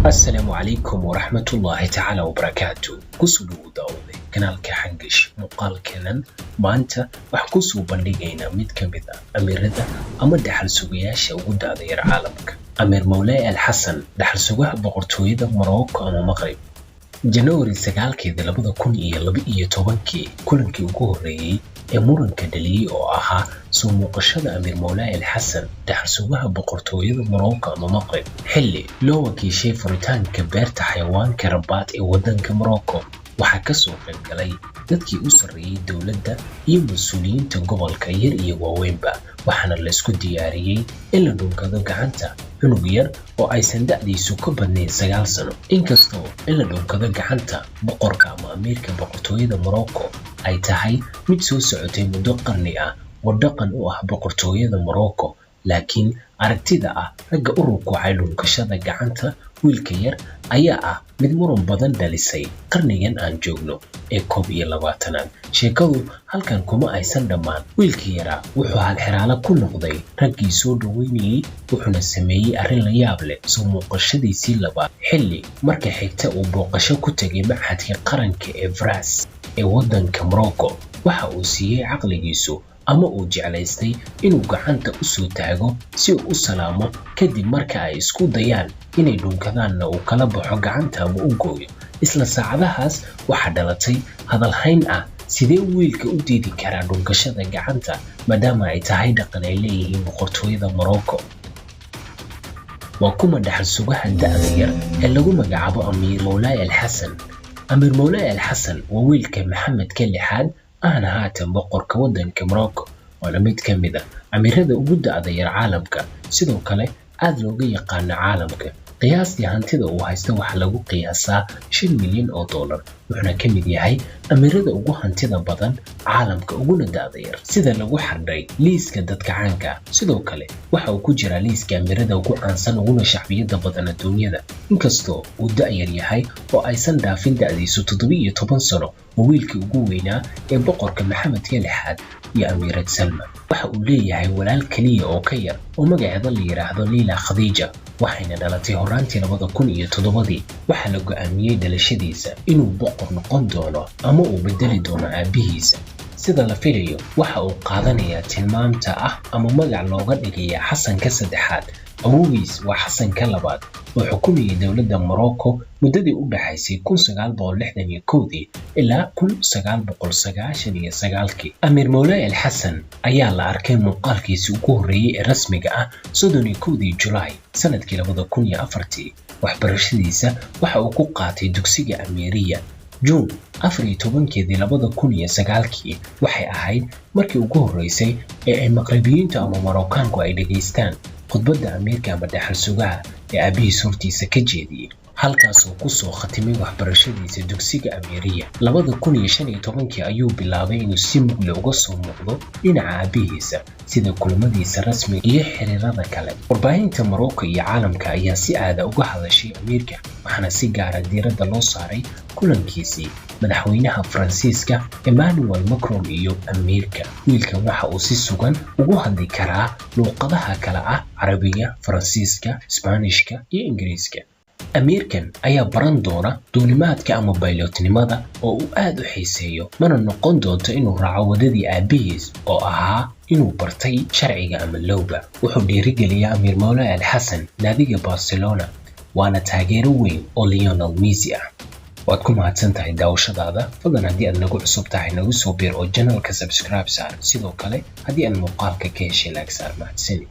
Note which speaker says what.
Speaker 1: السلام عليكم ورحمة الله تعالى وبركاته. كسلو داودي kanaalka xangish muuqaalkeenan maanta wax ku soo bandhigaynaa mid ka mid ah amiirada ama dhaxal sugayaasha ugu da'da caalamka. Amiir Moulay Al Hassan, dhaxal sugaha boqortooyada Morocco ama Maghrib. January 2012 kulankii ugu horeeyay ee muranka dhaliyay oo ahaa soo muuqashada Amiir Moulay Al Hassan, dhaxal sugaha boqortooyada Morocco ama Maghrib, xilli loo wakiishay furitaanka beerta xayawaanka Rabat ee wadanka Morocco. waxaa ka soo qayb galay dadkii u sarreeyay dawladda iyo mas'uuliyiinta gobolka yar iyo waaweynba, waxaana la isku diyaariyay in la dhunkado gacanta cunug yar oo aysan da'diisu ka badnayn 9 sano. inkastoo in la dhunkado gacanta boqorka ama amiirka boqortooyada Morocco ay tahay mid soo socotay muddo qarni ah oo dhaqan u ah boqortooyada Morocco, laakiin aragtida ah ragga u rukuucay dhunkashada gacanta wiilka yar ayaa ah mid muran badan dhalisay qarnigan aan joogno ee 21aad. sheekadu halkan kuma aysan dhammaan. wiilkii yaraa wuxuu halxiraalo ku noqday raggii soo dhaweynayay, wuxuuna sameeyay arrin la yaab leh soo muuqashadiisii labaad xilli marka xigta uu booqasho ku tagay maxadka qaranka ee Fras ee wadanka Morocco. waxa uu siiyay caqligiisu ama uu jeclaystay inuu gacanta u soo taago si uu u salaamo, kadib marka ay isku dayaan inay dhunkadaanna uu kala baxo gacanta ama u gooyo. isla saacadahaas waxaa dhalatay hadal hayn ah, sidee wiilka u diidi karaa dhunkashada gacanta maadaama ay tahay dhaqan ay leeyihiin boqortooyada Morocco. waa kuma dhaxal sugaha da'da yar ee lagu magacaabo Amiir Moulay Al Hassan. Amiir Moulay Al Hassan waa wiilka Maxamed ka lixaad ahna haatan boqorka wadanka Morocco, waana mid ka mid ah amiirada ugu da'da yar caalamka, sidoo kale aad looga yaqaan caalamka. qiyaastii hantida uu haysto waxa lagu qiyaasaa $5 milyan, wuxuuna ka mid yahay amiirada ugu hantida badan caalamka uguna da'da yar sida lagu xardhay liiska dadka caanka. sidoo kale waxa uu ku jira liiska amiirada ugu caansan uguna shacbiyada badan adduunyada, inkastoo uu da'yar yahay oo aysan dhaafin da'diisu 17 sano. wiilkii ugu weynaa ee boqorka Maxamed ka lixaad iyo Amiirad Salma. waxa uu leeyahay walaal kaliya oo ka yar oo magaceeda la yiraahdo Leila Khadija, waxayna dhalatay horaantii 2007. waxaa la go'aamiyay dhalashadiisa inuu boqor noqon doono ama uu bedeli doono aabihiisa. sida la filayo waxa uu qaadanayaa tilmaamta ah ama magac looga dhigaya Xasanka saddexaad. awowgiis waa Xasanka labaad oo xukumayay dawladda Morocco muddadii u dhaxaysay 1961 ilaa 1999. Amiir Moulay Al Hassan ayaa la arkay muuqaalkiisii ugu horeeyay ee rasmiga ah 31 Julaay sanadkii 2004. waxbarashadiisa waxa uu ku qaatay dugsiga Amiiriya. June 14 2009 waxay ahayd markii ugu horeysay ee ay Maghribiyiintu ama Marookaanku ay dhageystaan khudbadda amiirka ama dhaxal sugaha ee aabihiis hortiisa ka jeediyay, halkaas oo ku soo khatimay waxbarashadiisa dugsiga Amiiriya. 2015 ayuu bilaabay inuu si mug leh uga soo muuqdo dhinaca aabihiisa, sida kulamadiisa rasmiga iyo xiriirada kale. warbaahinta Morocco iyo caalamka ayaa si aad ah uga hadashay amiirka, waxaana si gaar ah diiradda loo saaray kulankiisii madaxweynaha Faransiiska Emmanuel Macron iyo amiirka. wiilkan waxa uu si sugan ugu hadli karaa luqadaha kala ah Carabiga, Faransiiska, Isbaanishka iyo Ingiriiska. amiirkan ayaa baran doona duulimaadka ama baylotnimada oo uu aad u xiiseeyo, mana noqon doonto inuu raaco wadadii aabihiis oo ahaa inuu bartay sharciga ama lowga. wuxuu dhiirigeliyay Amiir Moulay Al Hassan naadiga Barcelona, waana taageero weyn oo Lionel Messi ah. waad ku mahadsantahay daawashadaada. fadlan haddii aad nagu cusub tahay nagu soo biir oo channelka subscribe saar. sidoo kale haddii aad muuqaalka ka heshay like saar. mahadsanid.